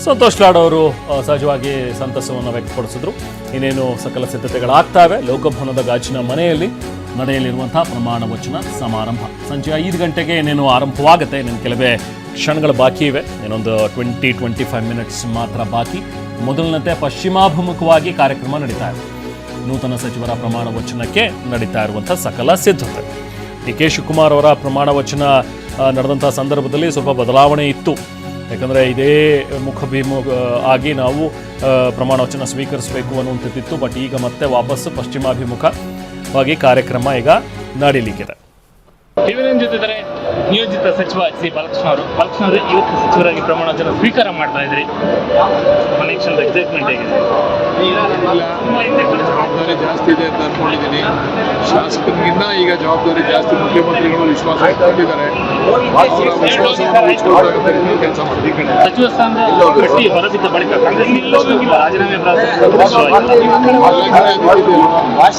ಸಂತೋಷ್ ಲಾಡ್ ಅವರು ಸಹಜವಾಗಿ ಸಂತಸವನ್ನು ವ್ಯಕ್ತಪಡಿಸಿದ್ರು. ಇನ್ನೇನು ಸಕಲ ಸಿದ್ಧತೆಗಳಾಗ್ತಾವೆ. ಲೋಕಭವನದ ಗಾಜಿನ ಮನೆಯಲ್ಲಿ ನಡೆಯಲಿರುವಂತಹ ಪ್ರಮಾಣ ವಚನ ಸಮಾರಂಭ ಸಂಜೆ 5 ಗಂಟೆಗೆ ಇನ್ನೇನು ಆರಂಭವಾಗುತ್ತೆ. ಇನ್ನೇನು ಕೆಲವೇ ಕ್ಷಣಗಳು ಬಾಕಿ ಇವೆ. ಇನ್ನೊಂದು 20-25 ಮಿನಿಟ್ಸ್ ಮಾತ್ರ ಬಾಕಿ. ಮೊದಲನಂತೆ ಪಶ್ಚಿಮಾಭಿಮುಖವಾಗಿ ಕಾರ್ಯಕ್ರಮ ನಡೀತಾ ಇದೆ. ನೂತನ ಸಚಿವರ ಪ್ರಮಾಣ ವಚನಕ್ಕೆ ನಡೀತಾ ಇರುವಂಥ ಸಕಲ ಸಿದ್ಧತೆ. ಡಿ.ಕೆ. ಶಿವಕುಮಾರ್ ಅವರ ಪ್ರಮಾಣ ವಚನ ನಡೆದಂಥ ಸಂದರ್ಭದಲ್ಲಿ ಸ್ವಲ್ಪ ಬದಲಾವಣೆ ಇತ್ತು. ಯಾಕಂದರೆ ಇದೇ ಮುಖಭಿಮುಖ ಆಗಿ ನಾವು ಪ್ರಮಾಣ ವಚನ ಸ್ವೀಕರಿಸಬೇಕು ಅನ್ನುವಂಥದ್ದಿತ್ತು. ಬಟ್ ಈಗ ಮತ್ತೆ ವಾಪಸ್ಸು ಪಶ್ಚಿಮಾಭಿಮುಖವಾಗಿ ಕಾರ್ಯಕ್ರಮ ಈಗ ನಡೀಲಿಕ್ಕಿದೆ. ಟಿವಿ9 ಜೊತೆ ನಿಯೋಜಿತ ಸಚಿವ ಸಿ ಬಾಲಕೃಷ್ಣ ಅವರು ಇವತ್ತು ಸಚಿವರಾಗಿ ಪ್ರಮಾಣ ವಚನ ಸ್ವೀಕಾರ ಮಾಡ್ತಾ ಇದ್ರಿ. ಮನೆ ಕ್ಷಣದ ಎಕ್ಸೈಟ್ಮೆಂಟ್ ಹೇಗಿದೆ? ಜವಾಬ್ದಾರಿ ಜಾಸ್ತಿ ಇದೆ ಅಂತ ಅನ್ಕೊಂಡಿದ್ದೀನಿ. ಶಾಸಕರಿಗಿನ್ನ ಈಗ ಜವಾಬ್ದಾರಿ ಜಾಸ್ತಿ. ಮುಖ್ಯಮಂತ್ರಿಗಳು ವಿಶ್ವಾಸ ಇಟ್ಕೊಂಡಿದ್ದಾರೆ. ಅವರ ವಿಶ್ವಾಸವನ್ನು ಉಳಿಸ್ಕೊಳ್ಬೇಕಾಗುತ್ತೆ ಕೆಲಸ ಮಾಡಿ. ಸಚಿವ ಸ್ಥಾನದ ಪಟ್ಟಿ ಹೊರಬಿದ್ದ ಬಳಿಕ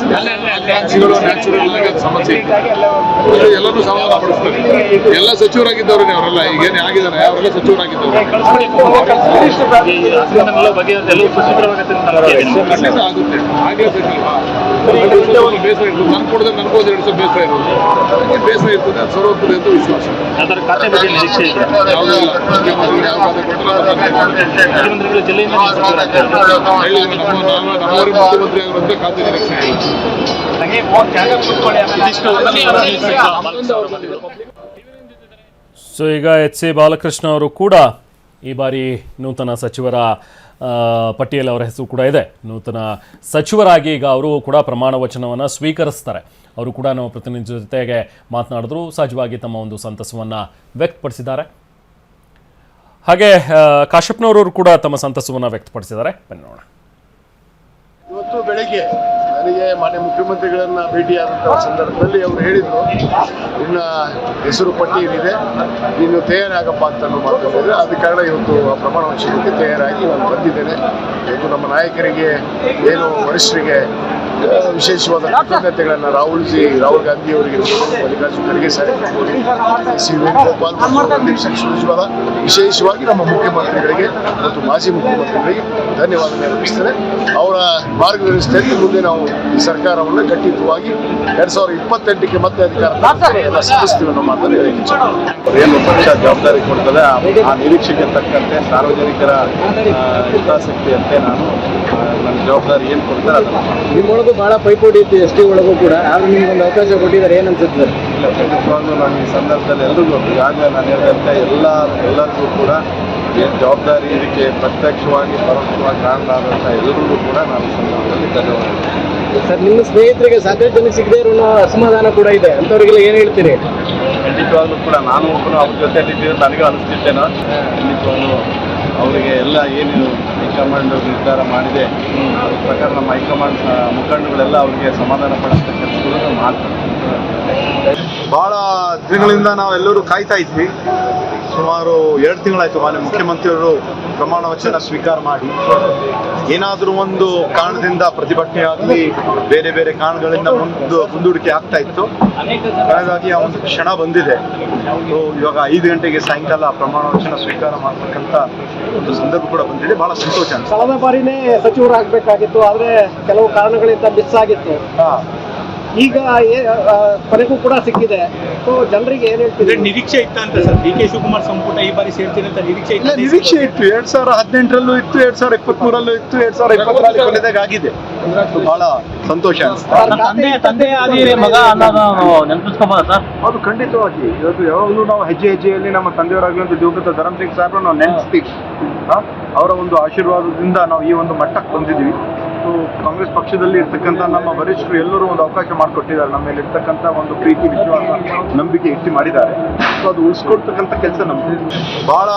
ರಾಜೀನಾಮೆ ಆಕಾಂಕ್ಷಿಗಳು ನ್ಯಾಚುರಲ್ ಸಮಸ್ಯೆ ಎಲ್ಲರೂ ಸಮಾಧಾನ ಪಡಿಸ್ತಾರೆ. ಎಲ್ಲ ಸಚಿವರಾಗಿದ್ದವ್ರೆ ಅವರೆಲ್ಲ ಈಗೇನು ಆಗಿದ್ದಾರೆ ಅವರೆಲ್ಲ ಸಚಿವರಾಗಿದ್ದವರು. ಆಗುತ್ತೆ ಆಗಲೇಬೇಕಲ್ವಾ? ಬೇಸರ ಇರ್ತದೆ. ನನ್ ಕೊಡದೆ ನನ್ಗೋದು 2 ದಿವಸ ಬೇಸರ ಇರೋದು. ಬೇಸರ ಇರ್ತದೆ. ಅದು ಸರೋಗ್ತದೆ ಅಂತ ವಿಶ್ವಾಸ. ಯಾವುದಿಲ್ಲ. ಮುಖ್ಯಮಂತ್ರಿಗಳು ಯಾವ ಖಾತೆ ಕೊಟ್ಟರೆ ನಮ್ಮವರೇ ಮುಖ್ಯಮಂತ್ರಿ ಆಗಿರುವಂತೆ ಖಾತೆ ನಿರೀಕ್ಷೆ ಇಲ್ಲ. ಸೊ ಈಗ ಎಚ್ ಸಿ ಬಾಲಕೃಷ್ಣ ಅವರು ಕೂಡ ಈ ಬಾರಿ ನೂತನ ಸಚಿವರ ಪಟ್ಟಿಯಲ್ಲಿ ಅವರ ಹೆಸರು ಕೂಡ ಇದೆ. ನೂತನ ಸಚಿವರಾಗಿ ಈಗ ಅವರು ಕೂಡ ಪ್ರಮಾಣ ವಚನವನ್ನು ಸ್ವೀಕರಿಸ್ತಾರೆ. ಅವರು ಕೂಡ ನಮ್ಮ ಪ್ರತಿನಿಧಿ ಜೊತೆಗೆ ಮಾತನಾಡಿದ್ರು. ಸಹಜವಾಗಿ ತಮ್ಮ ಒಂದು ಸಂತಸವನ್ನು ವ್ಯಕ್ತಪಡಿಸಿದ್ದಾರೆ. ಹಾಗೆ ಕಾಶ್ಯಪ್ನವರು ಕೂಡ ತಮ್ಮ ಸಂತಸವನ್ನು ವ್ಯಕ್ತಪಡಿಸಿದ್ದಾರೆ. ಬನ್ನಿ ನೋಡೋಣ. ಇವತ್ತು ಬೆಳಗ್ಗೆ ನನಗೆ ಮಾನ್ಯ ಮುಖ್ಯಮಂತ್ರಿಗಳನ್ನ ಭೇಟಿಯಾದಂತಹ ಸಂದರ್ಭದಲ್ಲಿ ಅವರು ಹೇಳಿದರು, ಇನ್ನ ಹೆಸರು ಪಟ್ಟಿಯಲ್ಲಿದೆ, ನೀನು ತಯಾರಾಗಪ್ಪ ಅಂತ ಮಾತಾಡಿದ್ರೆ. ಆದ ಕಾರಣ ಇವತ್ತು ಪ್ರಮಾಣ ವಚನಕ್ಕೆ ತಯಾರಾಗಿ ನಾನು ಬಂದಿದ್ದೇನೆ. ಇವತ್ತು ನಮ್ಮ ನಾಯಕರಿಗೆ ಏನು ವರಿಷ್ಠರಿಗೆ ವಿಶೇಷವಾದ ಕೃತಜ್ಞತೆಗಳನ್ನು ರಾಹುಲ್ ಗಾಂಧಿ ಅವರಿಗೆ, ಮಲ್ಲಿಕಾರ್ಜುನ ಖರ್ಗೆ ಸಾಹೇಬ್, ಸಿ ವೇಣುಗೋಪಾಲ್ ಸಂದೀಪ್ ಸುರ್ಜೇವಾಲಾ, ವಿಶೇಷವಾಗಿ ನಮ್ಮ ಮುಖ್ಯಮಂತ್ರಿಗಳಿಗೆ ಮತ್ತು ಮಾಜಿ ಮುಖ್ಯಮಂತ್ರಿಗಳಿಗೆ ಧನ್ಯವಾದ ಅರ್ಪಿಸ್ತೇನೆ. ಅವರ ಮಾರ್ಗದರ್ಶನದಲ್ಲಿ ಮುಂದೆ ನಾವು ಈ ಸರ್ಕಾರವನ್ನು ಗಟ್ಟಿತವಾಗಿ 2028ಕ್ಕೆ ಮತ್ತೆ ಅಧಿಕಾರ ಸಲ್ಲಿಸ್ತೀವಿ ಅನ್ನೋ ಮಾತನ್ನು ಹೇಳಿದ್ದೀನಿ. ಏನು ಪಕ್ಷ ಜವಾಬ್ದಾರಿ ಕೊಡ್ತದೆ ಆ ನಿರೀಕ್ಷೆಗೆ ತಕ್ಕಂತೆ ಸಾರ್ವಜನಿಕರ ಹಿತಾಸಕ್ತಿಯಂತೆ ನಾನು ನನ್ನ ಜವಾಬ್ದಾರಿ ಏನು ಕೊಡ್ತಾರೆ ಅದನ್ನು. ನಿಮ್ಮೊಳಗೂ ಬಹಳ ಪೈಪೋಟಿ ಇತ್ತು ಎಸ್ ಟಿ ಒಳಗೂ ಕೂಡ. ಆದ್ರೂ ನಿಮ್ಗೆ ಒಂದು ಅವಕಾಶ ಕೊಟ್ಟಿದ್ದಾರೆ, ಏನನ್ಸುತ್ತೆ? ಇಲ್ಲ, ಖಂಡಿತವಾಗ್ಲೂ ನಾನು ಈ ಸಂದರ್ಭದಲ್ಲಿ ಎಲ್ರಿಗೂ ಈಗಾಗಲೇ ನಾನು ಹೇಳಿದಂತೆ ಎಲ್ಲರಿಗೂ ಕೂಡ ಏನು ಜವಾಬ್ದಾರಿ ಇದಕ್ಕೆ ಪ್ರತ್ಯಕ್ಷವಾಗಿ ಪರೋಕ್ಷವಾಗಿ ಕಾರಣರಾದಂಥ ಎಲ್ಲರಿಗೂ ಕೂಡ ನಾನು ಸಂದರ್ಭದಲ್ಲಿ ಧನ್ಯವಾದ. ಸರ್, ನಿಮ್ಮ ಸ್ನೇಹಿತರಿಗೆ ಸಾಕಷ್ಟು ಜನಕ್ಕೆ ಸಿಗದೇ ಇರೋ ಅಸಮಾಧಾನ ಕೂಡ ಇದೆ, ಅಂಥವ್ರಿಗೆಲ್ಲ ಏನು ಹೇಳ್ತೀರಿ? ಖಂಡಿತವಾಗ್ಲೂ ಕೂಡ ನಾನು ಒಬ್ಬನು ಅವ್ರ ಜೊತೆಲಿದ್ದೀವಿ ನನಗೆ ಅನಿಸ್ತಿದ್ದೇನೋ. ಖಂಡಿತವಾಗ್ಲೂ ಅವರಿಗೆ ಎಲ್ಲ ಏನು ಹೈಕಮಾಂಡ್ ನಿರ್ಧಾರ ಮಾಡಿದೆ ಅದ್ರ ಪ್ರಕಾರ ನಮ್ಮ ಹೈಕಮಾಂಡ್ ಮುಖಂಡಗಳೆಲ್ಲ ಅವರಿಗೆ ಸಮಾಧಾನ ಪಡಿಸೋ ಕೆಲಸಗಳನ್ನು ಮಾಡ್ತಾರೆ. ಭಾಳ ದಿನಗಳಿಂದ ನಾವೆಲ್ಲರೂ ಕಾಯ್ತಾ ಇದ್ವಿ. ಸುಮಾರು 2 ತಿಂಗಳಾಯಿತು ಮಾನ್ಯ ಮುಖ್ಯಮಂತ್ರಿಯವರು ಪ್ರಮಾಣ ವಚನ ಸ್ವೀಕಾರ ಮಾಡಿ. ಏನಾದರೂ ಒಂದು ಕಾರಣದಿಂದ ಪ್ರತಿಭಟನೆ ಆಗಲಿ ಬೇರೆ ಬೇರೆ ಕಾರಣಗಳಿಂದ ಮುಂದೂಡಿಕೆ ಆಗ್ತಾ ಇತ್ತು. ಹಾಗಾಗಿ ಆ ಒಂದು ಕ್ಷಣ ಬಂದಿದೆ. ಇವಾಗ 5 ಗಂಟೆಗೆ ಸಾಯಂಕಾಲ ಪ್ರಮಾಣ ವಚನ ಸ್ವೀಕಾರ ಮಾಡತಕ್ಕಂಥ ಒಂದು ಸಂದರ್ಭ ಕೂಡ ಬಂದಿದೆ. ಬಹಳ ಸಂತೋಷ ಅನಿಸ್ತು. ಕಳೆದ ಬಾರಿನೇ ಸಚಿವರಾಗಬೇಕಾಗಿತ್ತು, ಆದರೆ ಕೆಲವು ಕಾರಣಗಳಿಂದ ಮಿಸ್ ಆಗಿತ್ತು. ಈಗ ಕೊನೆಗೂ ಕೂಡ ಸಿಕ್ಕಿದೆ. ಸೊ ಜನರಿಗೆ ಏನ್ ಹೇಳ್ತಿದ್ರೆ ನಿರೀಕ್ಷೆ ಇತ್ತ ಅಂತ ಸರ್? ಡಿ.ಕೆ. ಶಿವಕುಮಾರ್ ಸಂಪುಟ ಈ ಬಾರಿ ಸೇರ್ತೀನಿ ಅಂತ ನಿರೀಕ್ಷೆ ಇತ್ತು? ನಿರೀಕ್ಷೆ ಇತ್ತು. 2018ರಲ್ಲೂ ಇತ್ತು, 2023ರಲ್ಲೂ ಇತ್ತು, 2024 ಕೊನೆದಾಗ ಆಗಿದೆ. ಬಹಳ ಸಂತೋಷ ಅನಿಸ್ತು. ತಂದೆ ಆದಿ ಮಗ ಅನ್ನೋದು ನೆನಪಿಸ್ಕೋಬೋದ ಸರ್? ಅದು ಖಂಡಿತವಾಗಿ. ಇವತ್ತು ಯಾವಾಗಲೂ ನಾವು ಹೆಜ್ಜೆಯಲ್ಲಿ ನಮ್ಮ ತಂದೆಯವರಾಗಿರುವಂಥ ದಿವಂಗತ ಧರಮ್ ಸಿಂಗ್ ಸಾಹೇಬ್ರ ನಾವು ನೆನೆಸ್ತೀವಿ. ಅವರ ಒಂದು ಆಶೀರ್ವಾದದಿಂದ ನಾವು ಈ ಒಂದು ಮಟ್ಟಕ್ಕೆ ಬಂದಿದ್ದೀವಿ. ಕಾಂಗ್ರೆಸ್ ಪಕ್ಷದಲ್ಲಿ ಇರ್ತಕ್ಕಂಥ ನಮ್ಮ ವರಿಷ್ಠರು ಎಲ್ಲರೂ ಒಂದು ಅವಕಾಶ ಮಾಡಿಕೊಟ್ಟಿದ್ದಾರೆ. ನಮ್ಮ ಮೇಲೆ ಇರ್ತಕ್ಕಂಥ ಒಂದು ಪ್ರೀತಿ, ವಿಶ್ವಾಸ, ನಂಬಿಕೆ ಇಟ್ಟು ಮಾಡಿದ್ದಾರೆ. ಸೊ ಅದು ಉಳಿಸ್ಕೊಳ್ತಕ್ಕಂಥ ಕೆಲಸ ನಮ್ದು. ಬಹಳ